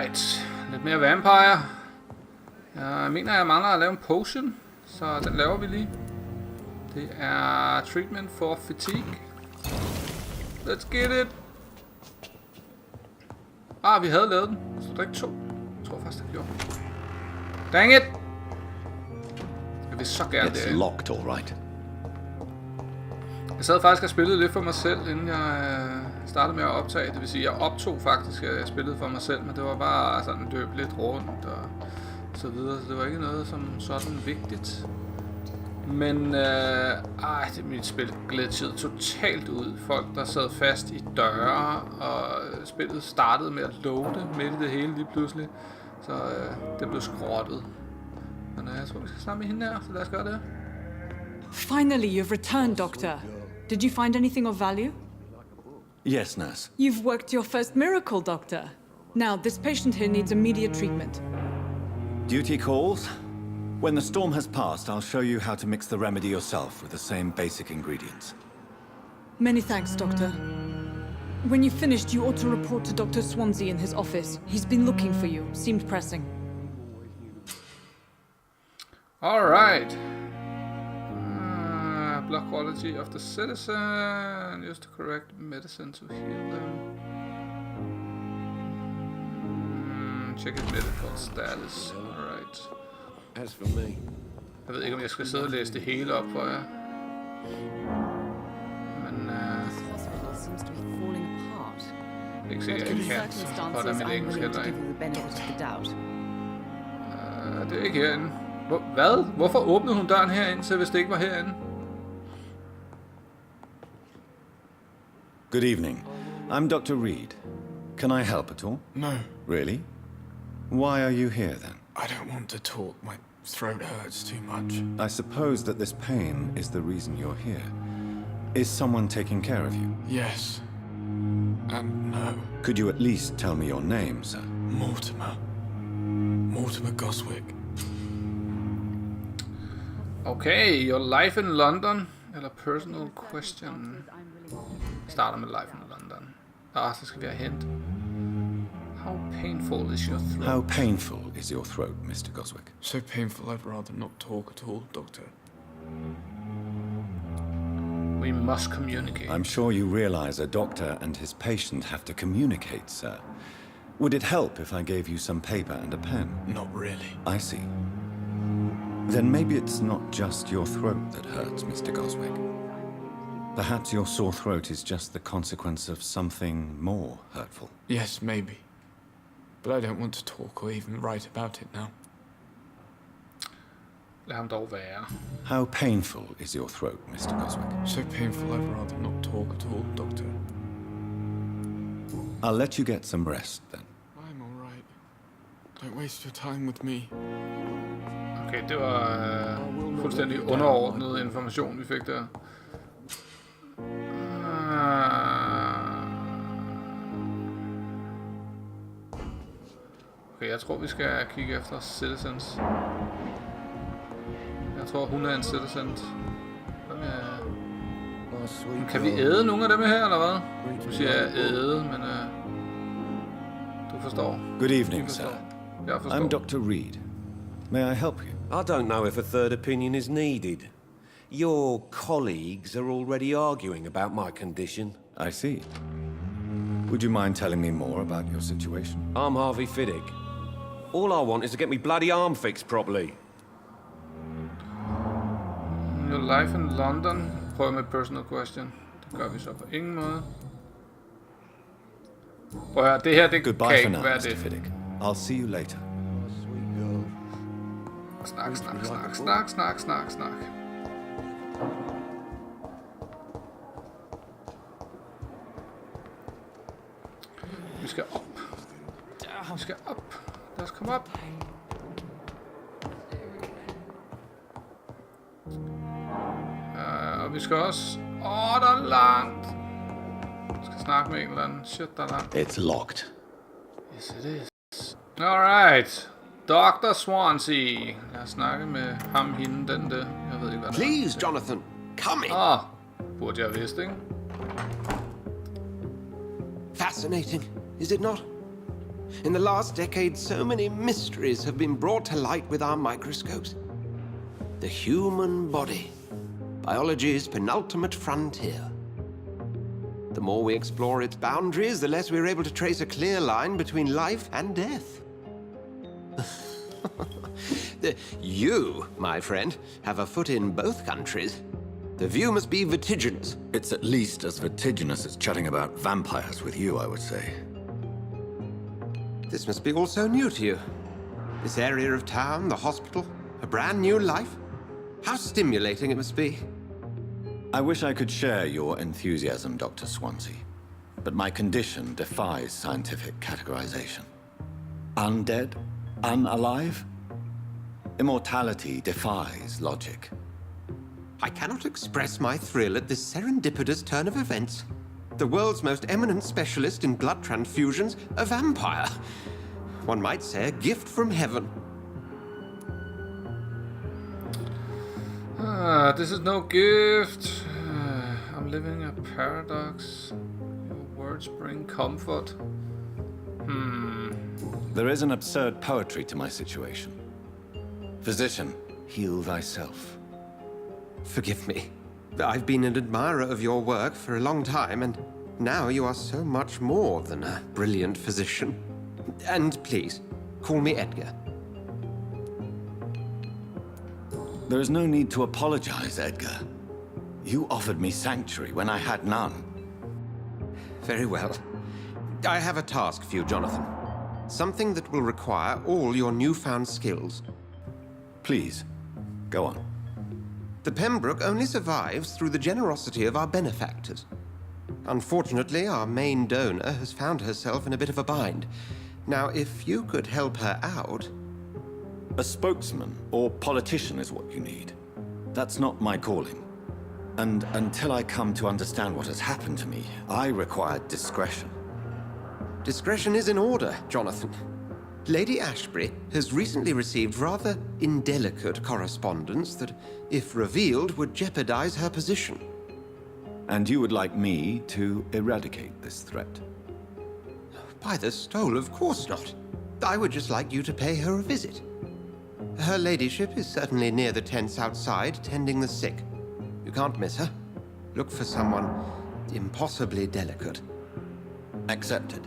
Alright. Lidt mere Vampyr. Jeg mener, jeg mangler at lave en potion. Så den laver vi lige. Det er treatment for fatigue. Let's get it. Vi havde lavet den. Så der ikke 2. Jeg tror faktisk, det gjorde. Dang it! Jeg vil så gerne det. Locked, all right. Jeg sad faktisk og spillede lidt for mig selv, inden jeg startede med at optage. Det vil sige, jeg optog faktisk, at jeg spillede for mig selv, men det var bare sådan løb lidt rundt og så videre. Så det var ikke noget som sådan vigtigt. Men mit spil glitchede totalt ud. Folk, der sad fast i døre, og spillet startede med at loade midt i det hele lige pludselig. Så det blev skrottet. Men jeg tror, vi skal snakke med hende her, så lad os gøre det. Finally, you've returned, Doctor. Did you find anything of value? Yes, nurse. You've worked your first miracle, Doctor. Now, this patient here needs immediate treatment. Duty calls. When the storm has passed, I'll show you how to mix the remedy yourself with the same basic ingredients. Many thanks, Doctor. When you've finished, you ought to report to Dr. Swansea in his office. He's been looking for you. Seemed pressing. Alright. Blood quality of the citizen. Use the correct medicine to heal them. Check his medical status. Alright. As for me. Jeg ved ikke, om jeg skal sidde og læse det hele op for jer. Men ikke sikkert, jeg kan. Og der er mit engelsk heller ikke. Det er ikke herinde. Hvad? Hvorfor åbnede hun døren herinde, så hvis det ikke var herinde? Good evening. I'm Dr. Reid. Can I help at all? No. Really? Why are you here then? I don't want to talk. My throat hurts too much. I suppose that this pain is the reason you're here. Is someone taking care of you? Yes. And no. Could you at least tell me your name, sir? Mortimer. Mortimer Goswick. Okay, your life in London. Eller personal question. Starter med life in London. Så skal vi have hent. How painful is your throat? How painful is your throat, Mr. Goswick? So painful I'd rather not talk at all, Doctor. We must communicate. I'm sure you realize a doctor and his patient have to communicate, sir. Would it help if I gave you some paper and a pen? Not really. I see. Then maybe it's not just your throat that hurts, Mr. Goswick. Perhaps your sore throat is just the consequence of something more hurtful. Yes, maybe. But I don't want to talk or even write about it now. Lad ham dog være. How painful is your throat, Mr. Goswick? So painful I'd rather not talk at all, Doctor. I'll let you get some rest then. I'm all right. Don't waste your time with me. Okay, det var fuldstændig underordnet information, vi fik der. Okay, jeg tror, vi skal kigge efter citizens. Jeg tror, hun er en citizen. Kan vi æde nogle af dem her, eller hvad? Du siger æde, men du forstår. Good evening, sir. Jeg forstår. I'm Dr. Reid. May I help you? I don't know if a third opinion is needed. Your colleagues are already arguing about my condition. I see. Would you mind telling me more about your situation? I'm Harvey Fiddick. All I want is to get me bloody arm fixed properly. Your life in London. Prøv med personal question. Det gør vi så på ingen måde. Prøv at høre, det her, det Goodbye kan for ikke now, være Mr. det. Fiddick. I'll see you later. Snak. Vi skal op. Lad os komme op. Og vi skal også... der er langt. Vi skal snakke med en eller anden. Shit, der er langt. It's locked. Yes, it is. Alright. Dr. Swansea. Lad os snakke med ham, hende, den der. Jeg ved ikke, hvad det er. Please, Jonathan, come in. Burde jeg vidste, ikke? Fascinating, is it not? In the last decade, so many mysteries have been brought to light with our microscopes. The human body, biology's penultimate frontier. The more we explore its boundaries, the less we're able to trace a clear line between life and death. You, my friend, have a foot in both countries. The view must be vertiginous. It's at least as vertiginous as chatting about vampires with you, I would say. This must be all so new to you. This area of town, the hospital, a brand new life. How stimulating it must be. I wish I could share your enthusiasm, Dr. Swansea, but my condition defies scientific categorization. Undead? Unalive? Immortality defies logic. I cannot express my thrill at this serendipitous turn of events. The world's most eminent specialist in blood transfusions, a vampire. One might say a gift from heaven. This is no gift. I'm living a paradox. Your words bring comfort. There is an absurd poetry to my situation. Physician, heal thyself. Forgive me. I've been an admirer of your work for a long time, and now you are so much more than a brilliant physician. And please, call me Edgar. There is no need to apologize, Edgar. You offered me sanctuary when I had none. Very well. I have a task for you, Jonathan. Something that will require all your newfound skills. Please, go on. The Pembroke only survives through the generosity of our benefactors. Unfortunately, our main donor has found herself in a bit of a bind. Now, if you could help her out... A spokesman or politician is what you need. That's not my calling. And until I come to understand what has happened to me, I require discretion. Discretion is in order, Jonathan. Lady Ashbury has recently received rather indelicate correspondence that, if revealed, would jeopardize her position. And you would like me to eradicate this threat? By the stole, of course not. I would just like you to pay her a visit. Her ladyship is certainly near the tents outside, tending the sick. You can't miss her. Look for someone impossibly delicate. Accepted.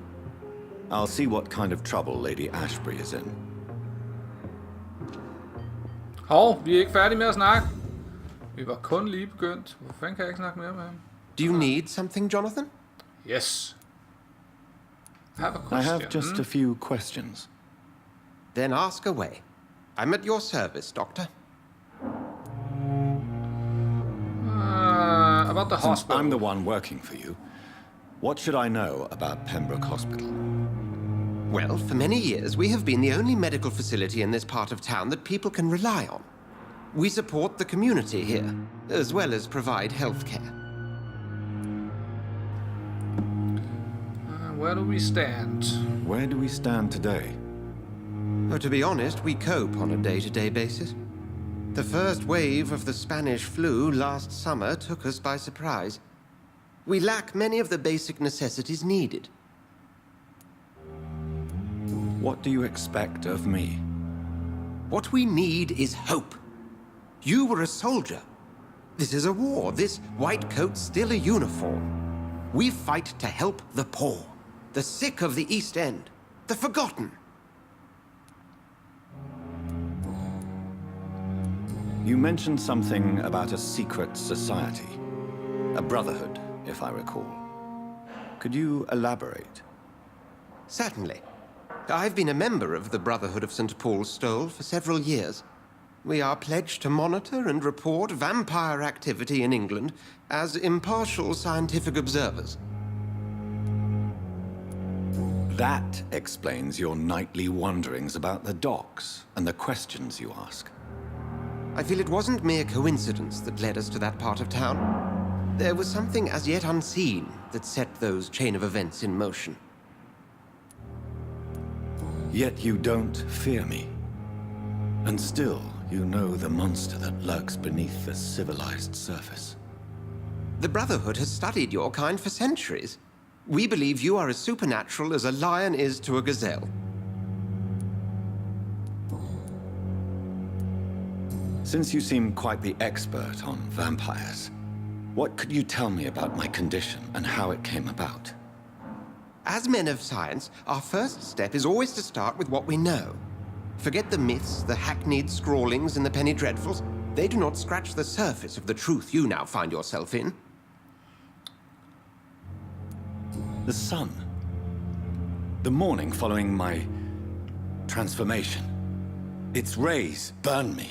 I'll see what kind of trouble Lady Ashbury is in. Hov, vi er ikke færdige med at snakke. Vi var kun lige begyndt. Hvor fanden kan jeg ikke snakke mere med ham? Do you need something, Jonathan? Yes. I have a I question. have just a few questions. Then ask away. I'm at your service, Doctor. About the Since hospital. I'm the one working for you, what should I know about Pembroke Hospital? Well, for many years, we have been the only medical facility in this part of town that people can rely on. We support the community here, as well as provide health care. Where do we stand? Where do we stand today? Oh, to be honest, we cope on a day-to-day basis. The first wave of the Spanish flu last summer took us by surprise. We lack many of the basic necessities needed. What do you expect of me? What we need is hope. You were a soldier. This is a war. This white coat's still a uniform. We fight to help the poor, the sick of the East End, the forgotten. You mentioned something about a secret society. A brotherhood, if I recall. Could you elaborate? Certainly. I've been a member of the Brotherhood of St. Paul's Stole for several years. We are pledged to monitor and report vampire activity in England as impartial scientific observers. That explains your nightly wanderings about the docks and the questions you ask. I feel it wasn't mere coincidence that led us to that part of town. There was something as yet unseen that set those chain of events in motion. Yet you don't fear me. And still, you know the monster that lurks beneath the civilized surface. The Brotherhood has studied your kind for centuries. We believe you are as supernatural as a lion is to a gazelle. Since you seem quite the expert on vampires, what could you tell me about my condition and how it came about? As men of science, our first step is always to start with what we know. Forget the myths, the hackneyed scrawlings, and the penny dreadfuls. They do not scratch the surface of the truth you now find yourself in. The sun. The morning following my transformation. Its rays burned me.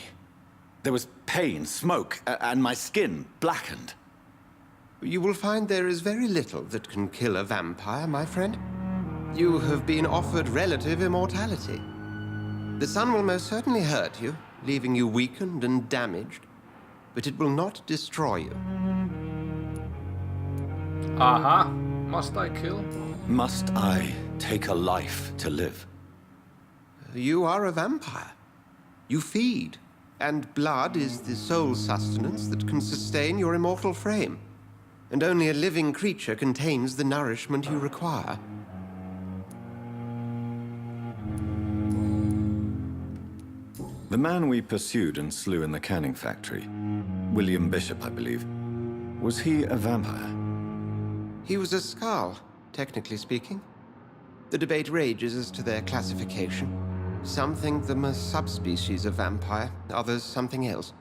There was pain, smoke, and my skin blackened. You will find there is very little that can kill a vampire, my friend. You have been offered relative immortality. The sun will most certainly hurt you, leaving you weakened and damaged, but it will not destroy you. Aha. Must I kill? Must I take a life to live? You are a vampire. You feed, and blood is the sole sustenance that can sustain your immortal frame. And only a living creature contains the nourishment you require. The man we pursued and slew in the canning factory, William Bishop, I believe, was he a vampire? He was a Skal, technically speaking. The debate rages as to their classification. Some think them a subspecies of vampire, others something else.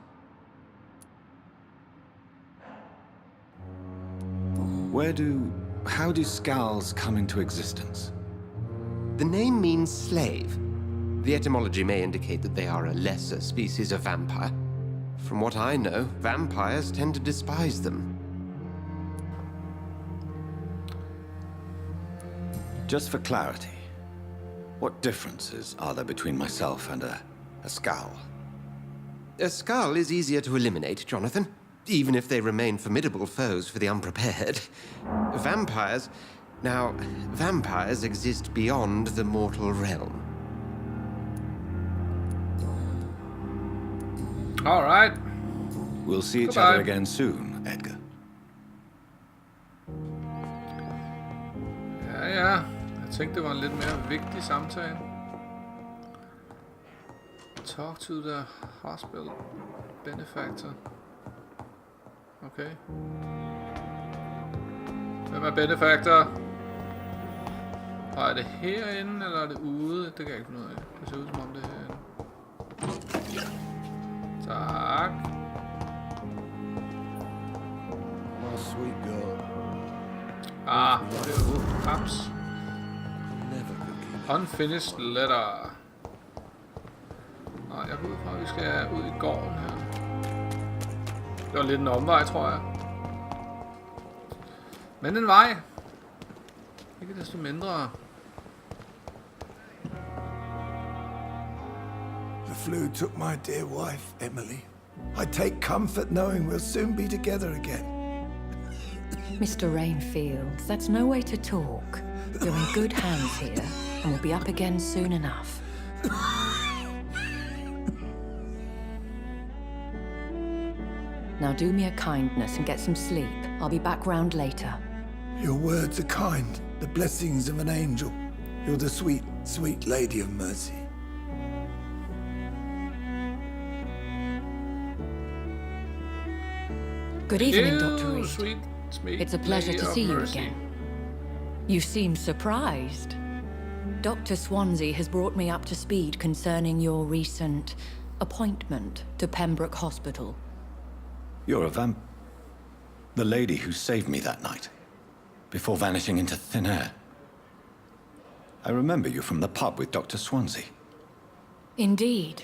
How do Skals come into existence? The name means slave. The etymology may indicate that they are a lesser species of vampire. From what I know, vampires tend to despise them. Just for clarity, what differences are there between myself and a Skal? A Skal is easier to eliminate, Jonathan, even if they remain formidable foes for the unprepared. Vampires... Now, vampires exist beyond the mortal realm. All right. We'll see each Goodbye. other again soon, Edgar. Ja. Jeg tænkte, det var en lidt mere vigtig samtale. Talk to the hospital benefactor. Okay. Hvem er benefactor? Og er det herinde, eller er det ude? Det kan jeg ikke finde ud af. Det ser ud som om det er herinde. Tak. My sweet girl. Ah, det er paps. Never could keep Unfinished letter. Nej, jeg går ud fra, at vi skal ud i gården her. Det var lidt en omvej, tror jeg. Men en vej. Ikke desto mindre. The flu took my dear wife, Emily. I take comfort knowing we'll soon be together again. Mr. Rainfield, that's no way to talk. You're in good hands here, and we'll be up again soon enough. Now do me a kindness and get some sleep. I'll be back round later. Your words are kind, the blessings of an angel. You're the sweet, sweet lady of mercy. Good evening, Ew, Dr. Reid. sweet It's a pleasure lady to of see you mercy. again. You seem surprised. Dr. Swansea has brought me up to speed concerning your recent appointment to Pembroke Hospital. You're a the lady who saved me that night, before vanishing into thin air. I remember you from the pub with Dr. Swansea. Indeed.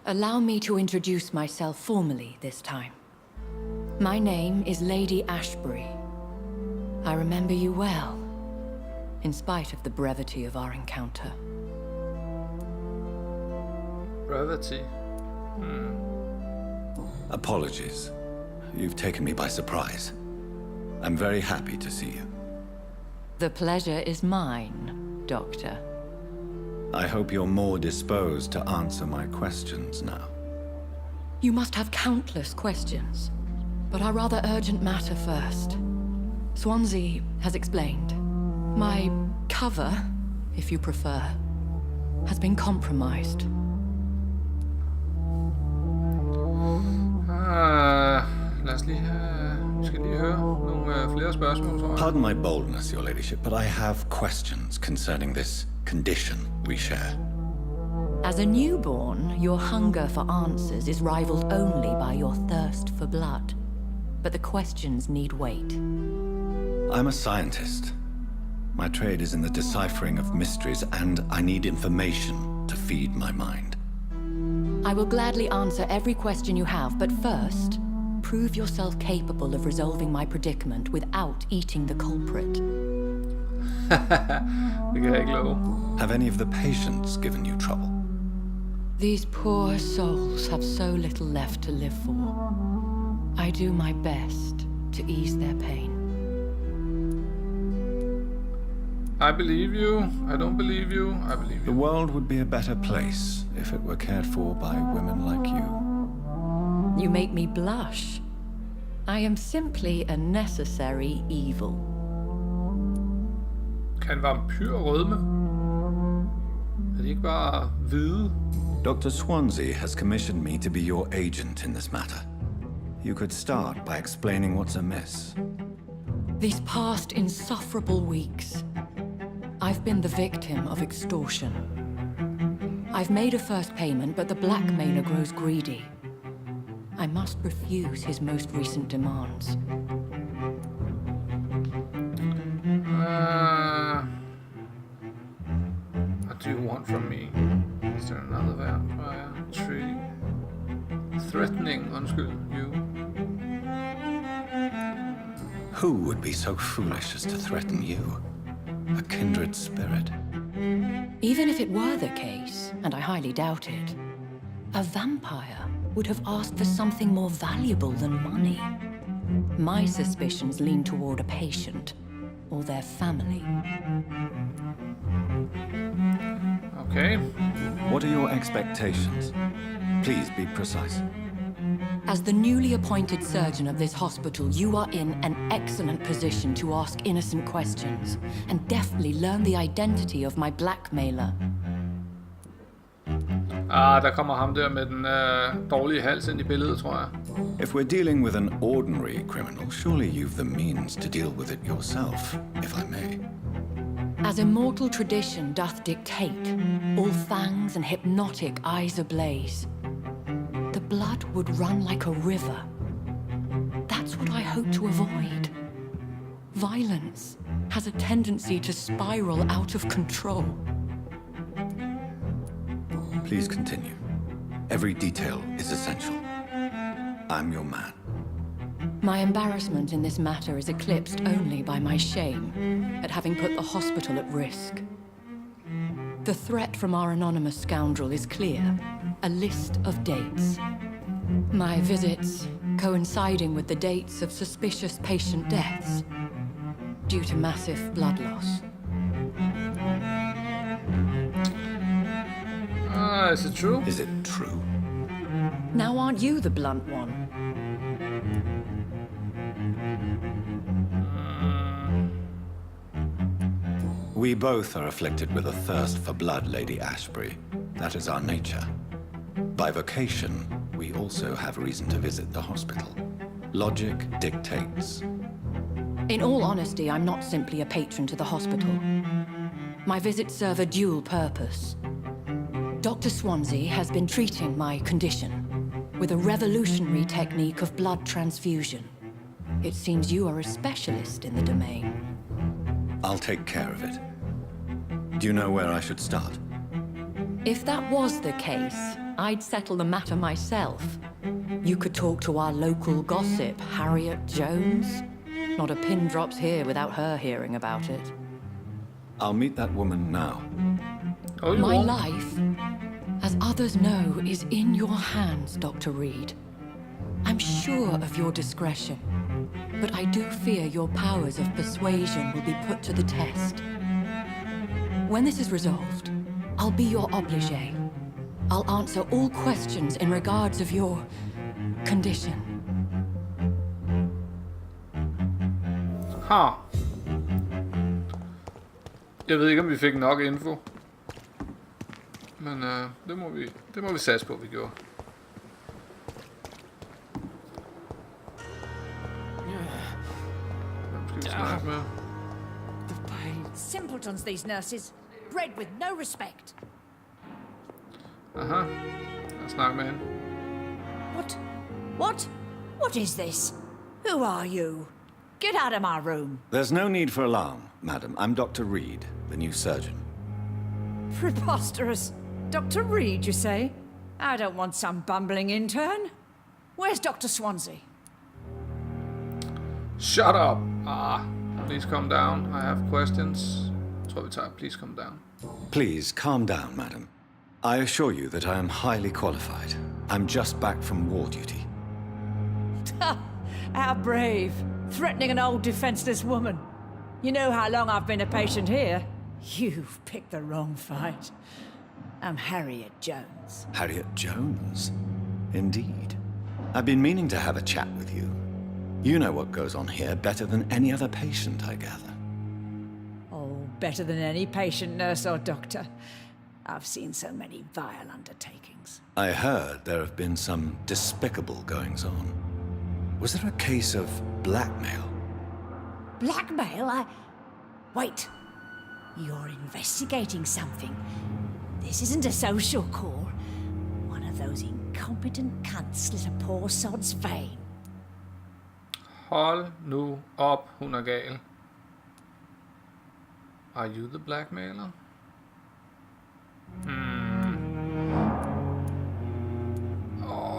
Allow me to introduce myself formally this time. My name is Lady Ashbury. I remember you well, in spite of the brevity of our encounter. Brevity. Apologies. You've taken me by surprise. I'm very happy to see you. The pleasure is mine, Doctor. I hope you're more disposed to answer my questions now. You must have countless questions, but our rather urgent matter first. Swansea has explained. My cover, if you prefer, has been compromised. Lad os lige skal lige høre nogle flere spørgsmål, tror jeg. Pardon my boldness, your ladyship, but I have questions concerning this condition we share. As a newborn, your hunger for answers is rivaled only by your thirst for blood. But the questions need weight. I'm a scientist. My trade is in the deciphering of mysteries, and I need information to feed my mind. I will gladly answer every question you have, but first, prove yourself capable of resolving my predicament without eating the culprit. Det kan jeg ikke love. Have any of the patients given you trouble? These poor souls have so little left to live for. I do my best to ease their pain. I believe you. I don't believe you. I believe The you. world would be a better place if it were cared for by women like you. You make me blush. I am simply a necessary evil. Kan en vampyr rødme? Er de ikke bare hvide? Dr. Swansea has commissioned me to be your agent in this matter. You could start by explaining what's amiss. These past insufferable weeks, I've been the victim of extortion. I've made a first payment, but the blackmailer grows greedy. I must refuse his most recent demands. What do you want from me? Is there another vampire tree? Threatening, undskyld, you. Who would be so foolish as to threaten you? A kindred spirit. Even if it were the case, and I highly doubt it, a vampire would have asked for something more valuable than money. My suspicions lean toward a patient or their family. Okay. What are your expectations? Please be precise. As the newly appointed surgeon of this hospital, you are in an excellent position to ask innocent questions and deftly learn the identity of my blackmailer. Der kommer ham der med den dårlige hals ind i billedet, tror jeg. If we're dealing with an ordinary criminal, surely you've the means to deal with it yourself, if I may. As immortal tradition doth dictate, all fangs and hypnotic eyes ablaze, the blood would run like a river. That's what I hope to avoid. Violence has a tendency to spiral out of control. Please continue. Every detail is essential. I'm your man. My embarrassment in this matter is eclipsed only by my shame at having put the hospital at risk. The threat from our anonymous scoundrel is clear. A list of dates. My visits coinciding with the dates of suspicious patient deaths due to massive blood loss. Is it true? Is it true? Now aren't you the blunt one? We both are afflicted with a thirst for blood, Lady Ashbury. That is our nature. By vocation, we also have reason to visit the hospital. Logic dictates. In all honesty, I'm not simply a patron to the hospital. My visits serve a dual purpose. Dr. Swansea has been treating my condition with a revolutionary technique of blood transfusion. It seems you are a specialist in the domain. I'll take care of it. Do you know where I should start? If that was the case, I'd settle the matter myself. You could talk to our local gossip, Harriet Jones. Not a pin drops here without her hearing about it. I'll meet that woman now. Oh, you My won't. life, as others know, is in your hands, Dr. Reid. I'm sure of your discretion, but I do fear your powers of persuasion will be put to the test. When this is resolved, I'll be your obligé. I'll answer all questions in regards of your condition. Ha. Jeg ved ikke, om vi fik nok info. Men det må vi satse på, vi gjorde. Hvem skal vi snakke med? Simpletons, these nurses. Bred with no respect. Aha. Lad os snakke med hende. What is this? Who are you? Get out of my room. There's no need for alarm, madam. I'm Dr. Reid, the new surgeon. Preposterous. Dr. Reid, you say? I don't want some bumbling intern. Where's Dr. Swansea? Shut up! Please calm down. I have questions. Jeg tror, vi tager please calm down. Please, calm down, madam. I assure you that I am highly qualified. I'm just back from war duty. How brave. Threatening an old defenseless woman. You know how long I've been a patient here? You've picked the wrong fight. I'm Harriet Jones. Harriet Jones? Indeed. I've been meaning to have a chat with you. You know what goes on here better than any other patient, I gather. Oh, better than any patient, nurse or doctor. I've seen so many vile undertakings. I heard there have been some despicable goings-on. Was there a case of blackmail? Blackmail? Wait. You're investigating something. This isn't a social call. One of those incompetent cunts slit a poor sod's vein. Hold nu op, hun er gal. Are you the blackmailer?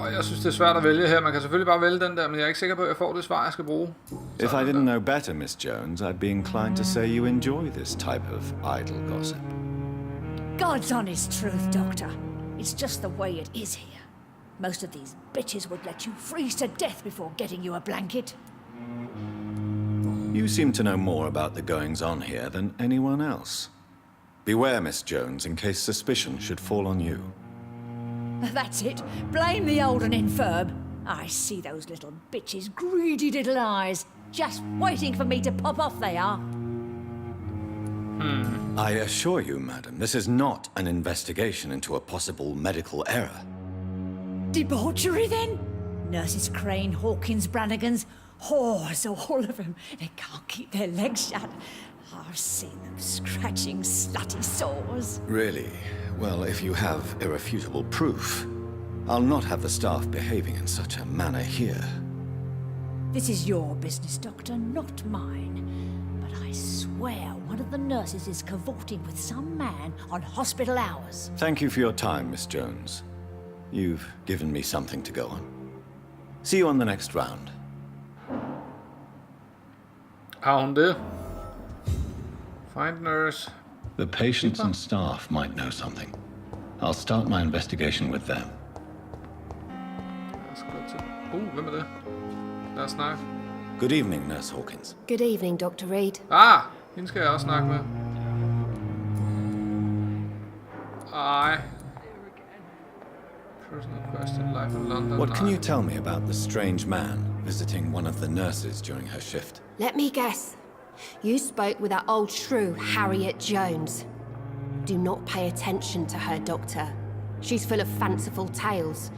Jeg synes, det er svært at vælge her. Man kan selvfølgelig bare vælge den der, men jeg er ikke sikker på, at jeg får det svar, jeg skal bruge. If I didn't know better, Miss Jones, I'd be inclined to say you enjoy this type of idle gossip. God's honest truth, Doctor. It's just the way it is here. Most of these bitches would let you freeze to death before getting you a blanket. You seem to know more about the goings-on here than anyone else. Beware, Miss Jones, in case suspicion should fall on you. That's it. Blame the old and infirm. I see those little bitches' greedy little eyes. Just waiting for me to pop off they are. I assure you, madam, this is not an investigation into a possible medical error. Debauchery, then? Nurses Crane, Hawkins, Brannigans, whores, all of them. They can't keep their legs shut. I've seen them scratching slutty sores. Really? Well, if you have irrefutable proof, I'll not have the staff behaving in such a manner here. This is your business, Doctor, not mine. But I swear one of the nurses is cavorting with some man on hospital hours. Thank you for your time, Miss Jones. You've given me something to go on. See you on the next round. Har hun det? Find nurse. The patients and staff might know something. I'll start my investigation with them. Jeg skal til. Hvem er det? Lad os snakke. Good evening, Nurse Hawkins. Good evening, Dr. Reid. Hende skal jeg også snakke med. Personal question, life in London. What can you tell me about the strange man visiting one of the nurses during her shift? Let me guess. You spoke with that old shrew, Harriet Jones. Do not pay attention to her, Doctor. She's full of fanciful tales.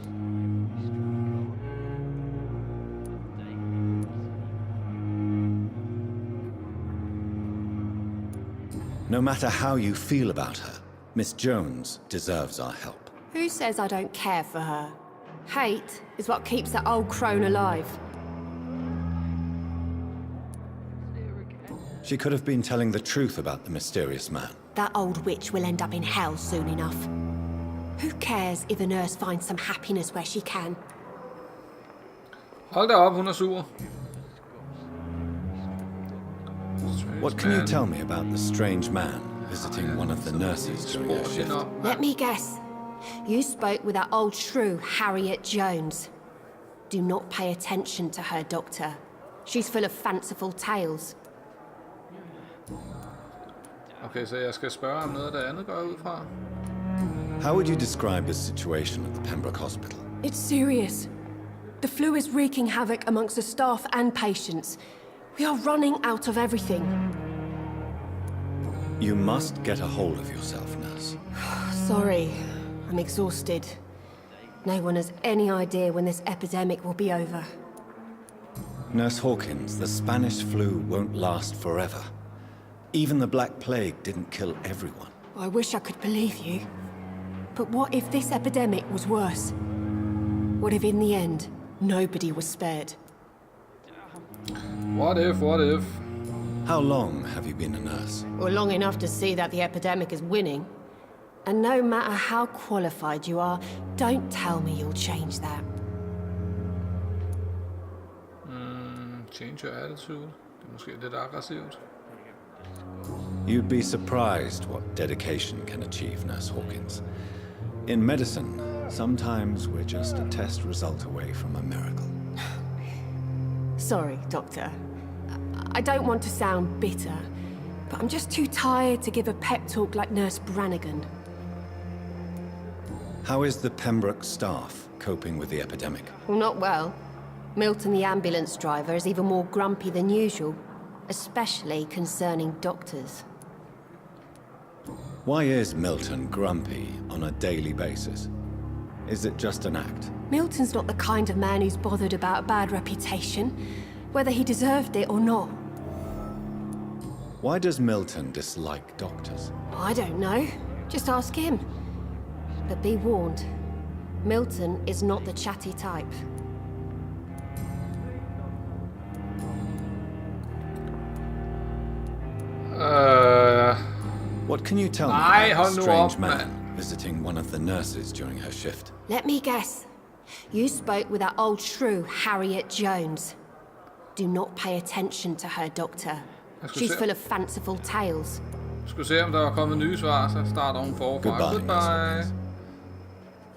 No matter how you feel about her, Miss Jones deserves our help. Who says I don't care for her? Hate is what keeps that old crone alive. She could have been telling the truth about the mysterious man. That old witch will end up in hell soon enough. Who cares if a nurse finds some happiness where she can? Hold da op, hun er sur. What can you tell me about the strange man visiting one of the nurses during her shift? Let me guess. You spoke with that old shrew, Harriet Jones. Do not pay attention to her, Doctor. She's full of fanciful tales. Okay, så jeg skal spørge om noget af det andet går jeg ud fra. How would you describe the situation at the Pembroke Hospital? It's serious. The flu is wreaking havoc amongst the staff and patients. We are running out of everything. You must get a hold of yourself, nurse. Sorry, I'm exhausted. No one has any idea when this epidemic will be over. Nurse Hawkins, the Spanish flu won't last forever. Even the Black Plague didn't kill everyone. I wish I could believe you. But what if this epidemic was worse? What if in the end, nobody was spared? What if, what if? How long have you been a nurse? Well, long enough to see that the epidemic is winning. And no matter how qualified you are, don't tell me you'll change that. Change your attitude. Det er måske lidt aggressivt. You'd be surprised what dedication can achieve, Nurse Hawkins. In medicine, sometimes we're just a test result away from a miracle. Sorry, Doctor. I don't want to sound bitter, but I'm just too tired to give a pep talk like Nurse Brannigan. How is the Pembroke staff coping with the epidemic? Well, not well. Milton, the ambulance driver, is even more grumpy than usual, especially concerning doctors. Why is Milton grumpy on a daily basis? Is it just an act? Milton's not the kind of man who's bothered about a bad reputation, whether he deserved it or not. Why does Milton dislike doctors? I don't know. Just ask him. But be warned, Milton is not the chatty type. What can you tell me Nej, about hold a nu strange op, man mand. visiting one of the nurses during her shift? Let me guess. You spoke with that old shrew, Harriet Jones. Do not pay attention to her, Doctor. She's full of fanciful tales. Jeg skulle se, om der var kommet nye svar, så starter hun forfra. Goodbye.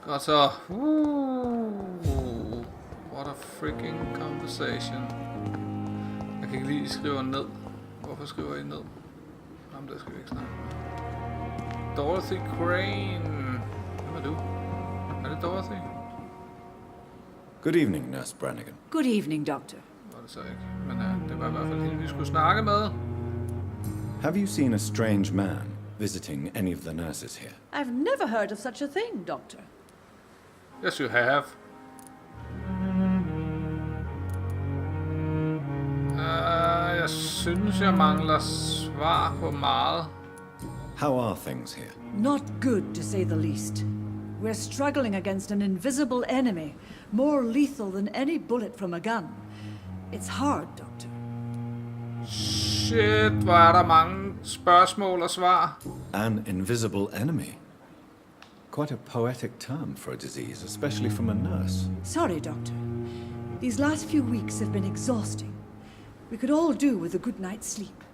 Godt så. What a freaking conversation. Jeg kan ikke lige skrive ned. Hvorfor skriver I ned? Jamen, der skal vi ikke snakke med. Dorothy Crane. Hvem er du? Er det Dorothy? Good evening, Nurse Brannigan. Good evening, Doctor. Var det så ikke. Men det var i hvert fald hende, vi skulle snakke med. Have you seen a strange man visiting any of the nurses here? I've never heard of such a thing, Doctor. Yes, you have. Jeg synes, jeg mangler svar på meget. How are things here? Not good, to say the least. We're struggling against an invisible enemy, more lethal than any bullet from a gun. It's hard, Doctor. Shit, hvor er der mange spørgsmål og svar. An invisible enemy? Quite a poetic term for a disease, especially from a nurse. Sorry, Doctor. These last few weeks have been exhausting. We could all do with a good night's sleep.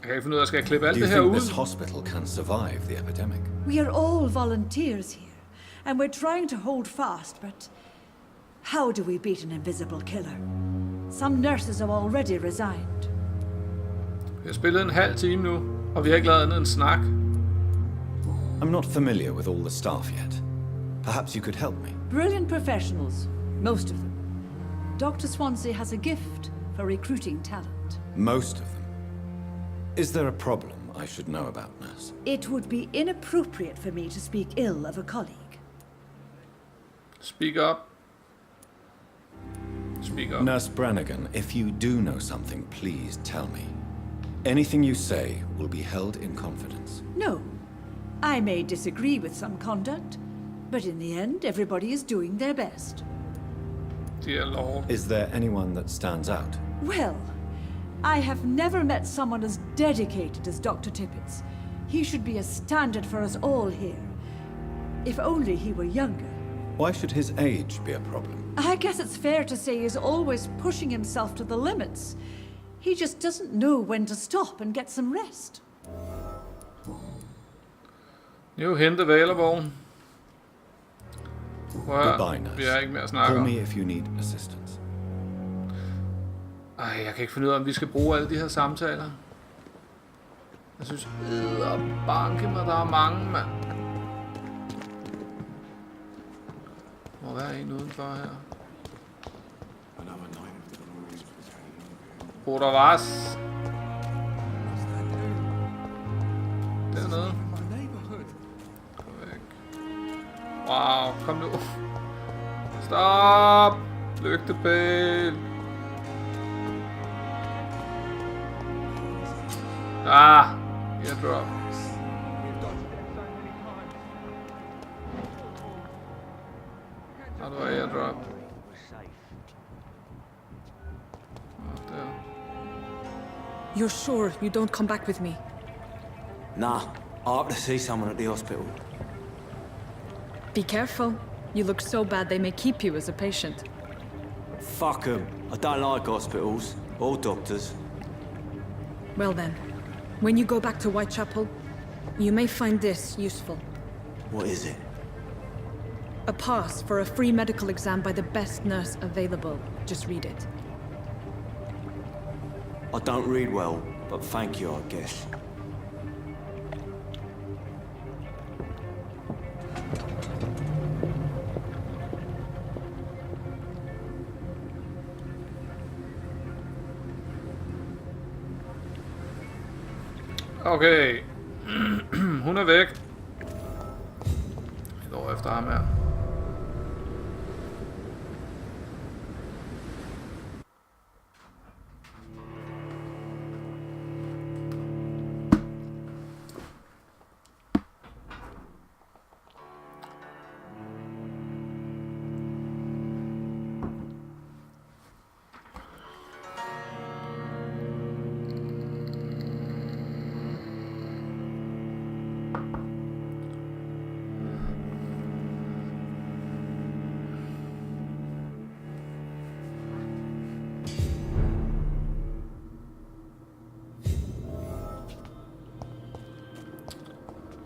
Jeg kan ikke finde ud af, skal jeg klippe alt Do you det her think ud? this hospital can survive the epidemic? We are all volunteers here, and we're trying to hold fast, but how do we beat an invisible killer? Some nurses have already resigned. Vi har spillet en halv time nu, og vi har ikke lavet andet end snak. I'm not familiar with all the staff yet. Perhaps you could help me. Brilliant professionals, most of them. Dr. Swansea has a gift for recruiting talent. Most of them. Is there a problem I should know about, nurse? It would be inappropriate for me to speak ill of a colleague. Speak up. Speak up. Nurse Brannigan, if you do know something, please tell me. Anything you say will be held in confidence. No. I may disagree with some conduct, but in the end, everybody is doing their best. Dear Lord. Is there anyone that stands out? Well, I have never met someone as dedicated as Dr. Tippett's. He should be a standard for us all here. If only he were younger. Why should his age be a problem? I guess it's fair to say he's always pushing himself to the limits. He just doesn't know when to stop and get some rest. New hint available. Goodbye, nurse. Vi har ikke mere at snakke Call om. me if you need assistance. Ej, jeg kan ikke finde ud af, om vi skal bruge alle de her samtaler. Jeg synes, banke mig, der er mange, mand. Må være en udenfor her. Oder was? Dernede. Kom væk. Wow, kom nu. Stop! Lygtepæl! Ah! Airdrop. How do I airdrop? Oh, there. You're sure you don't come back with me? Nah, I have to see someone at the hospital. Be careful. You look so bad they may keep you as a patient. Fuck 'em. I don't like hospitals or doctors. Well then, when you go back to Whitechapel, you may find this useful. What is it? A pass for a free medical exam by the best nurse available. Just read it. I don't read well, but thank you, I guess. Okay. Hun er væk. Jeg går efter ham her.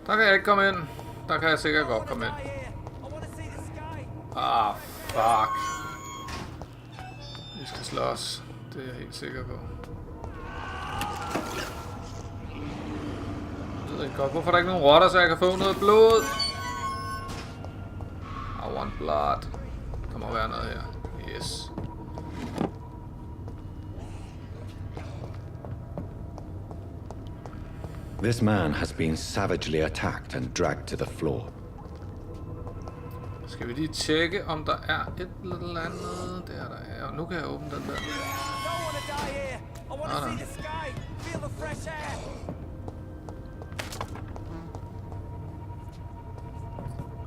Der kan jeg ikke komme ind. Der kan jeg sikkert godt komme ind. Ah, fuck. Vi skal slås. Det er jeg helt sikker på. Jeg ved ikke godt, hvorfor der ikke er nogen rotter, så jeg kan få noget blod. I want blood. Der må være noget her. Yes. This man has been savagely attacked and dragged to the floor. Skal vi lige tjekke, om der er et eller andet? Det er der. Ja, nu kan jeg åbne den der.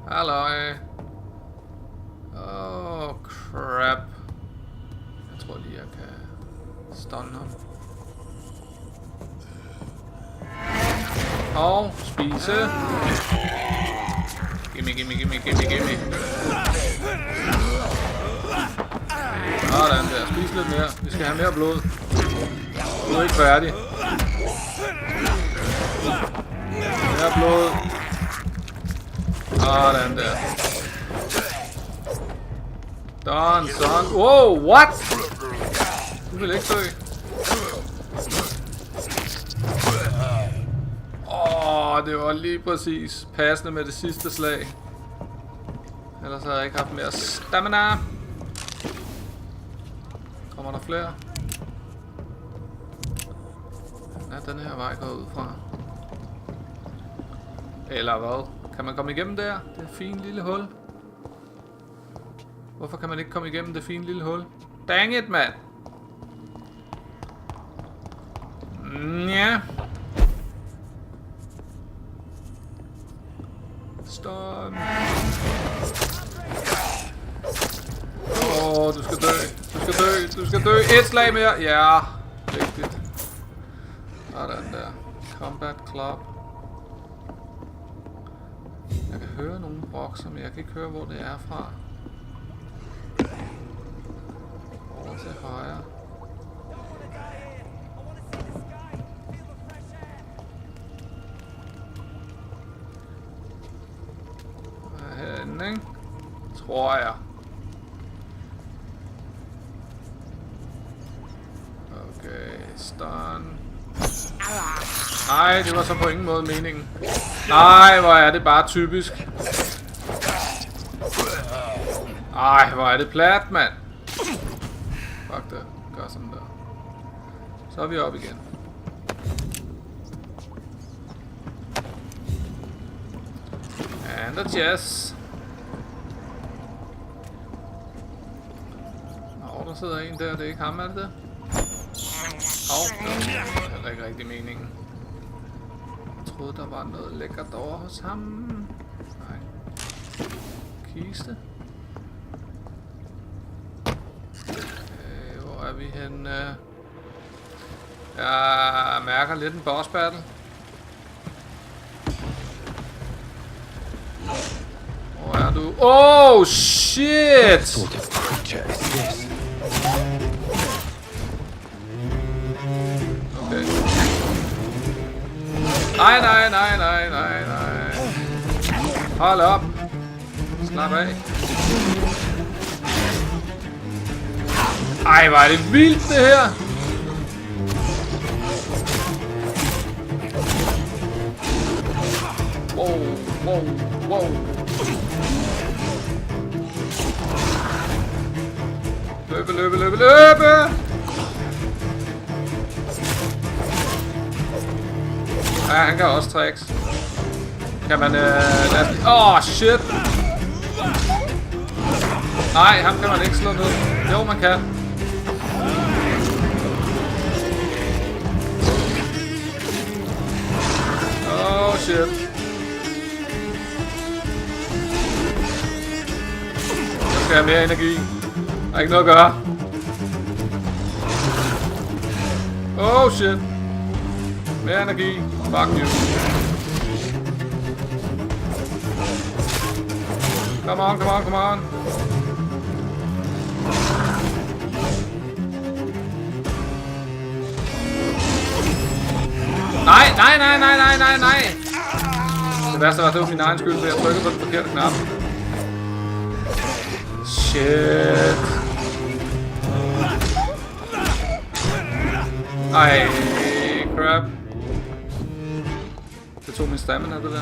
Halløj. Oh, crap. Jeg tror lige, jeg kan stunne ham. Og spise. Gimme. Sådan der. Spis lidt mere. Vi skal have mere blod. Du er ikke færdig. Mere blod. Sådan der. Done, son. Wow, what? Du vil ikke dø. Det var lige præcis passende med det sidste slag. Ellers havde jeg ikke haft mere stamina. Kommer der flere? Ja, den her vej går ud fra. Eller hvad? Kan man komme igennem der? Det er et fint lille hul. Hvorfor kan man ikke komme igennem det fine lille hul? Dang it, mand! Ja. Stun. Åh, du skal dø. Du skal dø. Et slag mere. Ja, rigtigt. Sådan der. Combat Club. Jeg kan høre nogle bokser, men jeg kan ikke høre, hvor det er fra. Over til højre. Herinde, ikke? Tror jeg. Okay, stun. Nej, det var så på ingen måde meningen. Nej, hvor er det bare typisk. Ej, hvor er det plat, mand. Fuck det. Gør sådan der. Så er vi oppe igen. And a chest. Der sidder en der, det er ikke ham, er det det? Det var heller ikke rigtig meningen. Jeg troede, der var noget lækkert over hos ham. Nej. Kiste. Hvor er vi henne? Jeg mærker lidt en boss battle. Hvor er du? Oh shit! Okay. Nej. Hold op. Slap af. Ej, hvor er det vildt det her. Wow. Løbe! Ja, han kan også tricks. Kan man shit! Nej, ham kan man ikke slå ned. Jo, man kan. Oh shit. Jeg skal have mere energi. Der er ikke noget at gøre. Oh shit. Mere energi. Fuck you. Come on. Nej. Det værste var, at det var min egen skyld, for jeg trykkede på den forkerte knap. Shit. Ej, crap. Det tog min stamina, det der.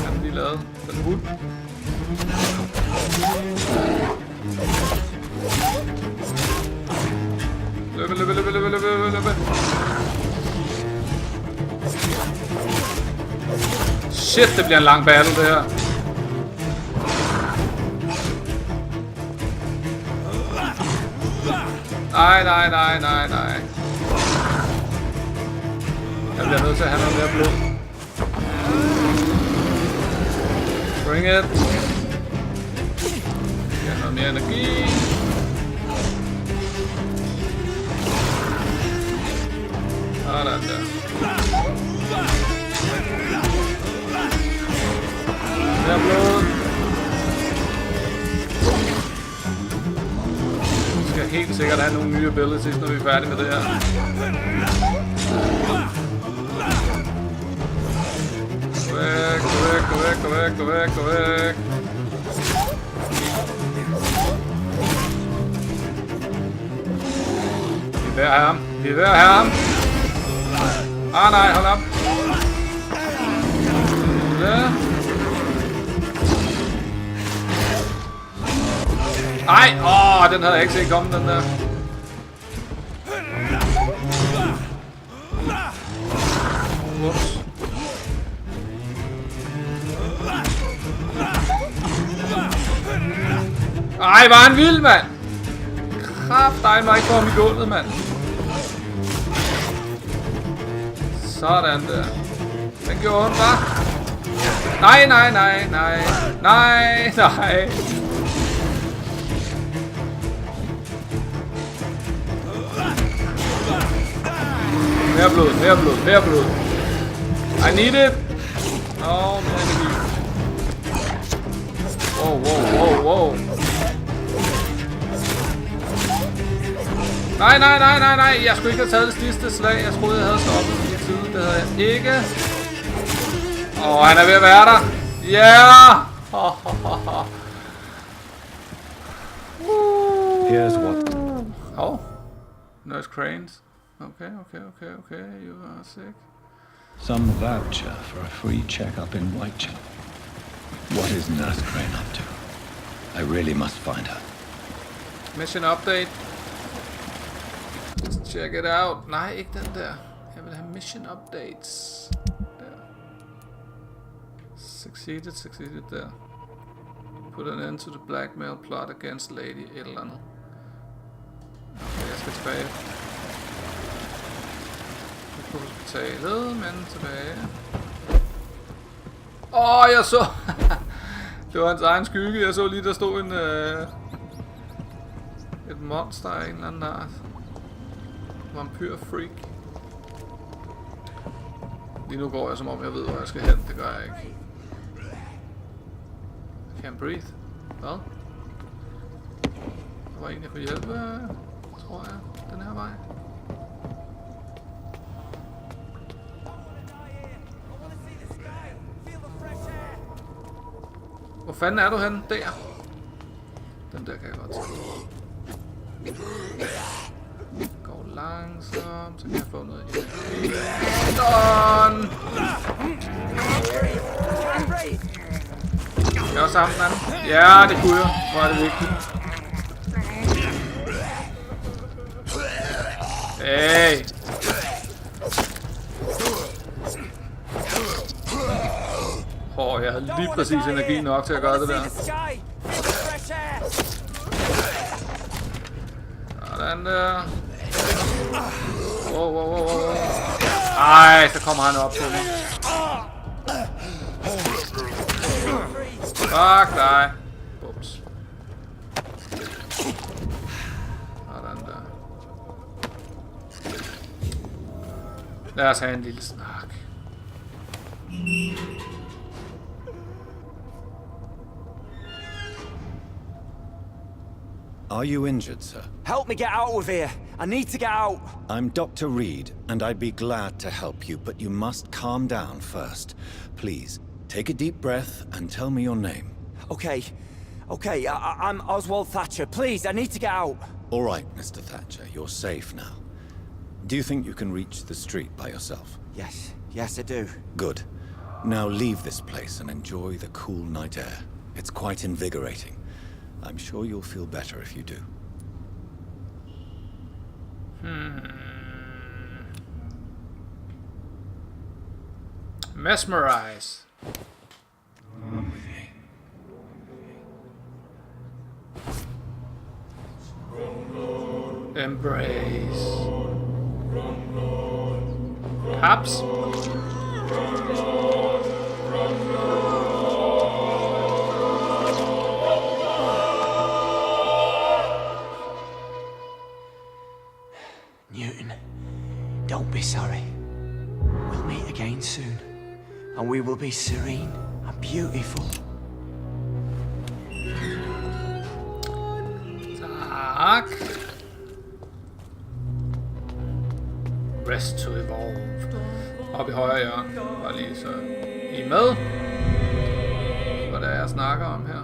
Han lige lavet. Den hund. Løbe. Shit, det bliver en lang battle, det her. Nej. Jeg bliver nødt til at have noget mere blod. Bring it. Jeg har noget mere energi. Sådan der. Mere blod. Vi skal helt sikkert have nogle nye abilities, når vi er færdige med det her. Gå væk. Vi er ved at have ham. Ah nej, hold op. Der. Ej, den havde jeg ikke set komme, den der. Ups. Ej, var han vild, mand! Kraftdejl mig ikke komme i gulvet, mand. Sådan der. Den gjorde ondt, hva'? Nej. Mere blod. I need it. Oh, mere energi. Wow. Nej. Jeg skulle ikke have taget det sidste slag. Jeg troede, jeg havde stoppet i tide. Det havde jeg ikke. Han er ved at være der. Yeah! Here's what. Oh. Nurse Cranes. Okay. You are sick. Some voucher for a free checkup in Whitechapel. What is Nurse Crane up to? I really must find her. Mission update. Let's check it out. Nej, ikke den der. Jeg vil have mission updates. Der. Succeeded der. Put an end to the blackmail plot against Lady et eller andet. Okay, jeg skal tilbage. På hospitalet, men tilbage. Jeg så... Det var hans egen skygge. Jeg så lige, der stod en... et monster af en eller anden art. Vampyr freak. Lige nu går jeg, som om jeg ved, hvor jeg skal hen. Det gør jeg ikke. Can't breathe. Hvad? Der var en, jeg kunne hjælpe, tror jeg. Den her vej. Hvor fanden er du henne? Der. Den der kan jeg godt tage. Går langsomt, så kan jeg få noget hjælp. Done! Jeg var sammen med den. Ja, det kunne jeg. Hvor er det vigtigt. Hey! Jeg havde lige præcis energi nok til at gøre det der. Sådan der. Wow. Ej, så kommer han op til mig. Fuck dig. Bums. Sådan der. Lad os have en lille snak. Are you injured, sir? Help me get out of here. I need to get out. I'm Dr. Reid, and I'd be glad to help you, but you must calm down first. Please, take a deep breath and tell me your name. Okay, I'm Oswald Thatcher. Please, I need to get out. All right, Mr. Thatcher, you're safe now. Do you think you can reach the street by yourself? Yes, I do. Good. Now leave this place and enjoy the cool night air. It's quite invigorating. I'm sure you'll feel better if you do. Mesmerize. Embrace. Perhaps. Newton, don't be sorry. We'll meet again soon, and we will be serene and beautiful. Tak. Rest to evolve. Oppe i højre hjørne. Bare lige så I er med. Hvad det er, jeg snakker om her.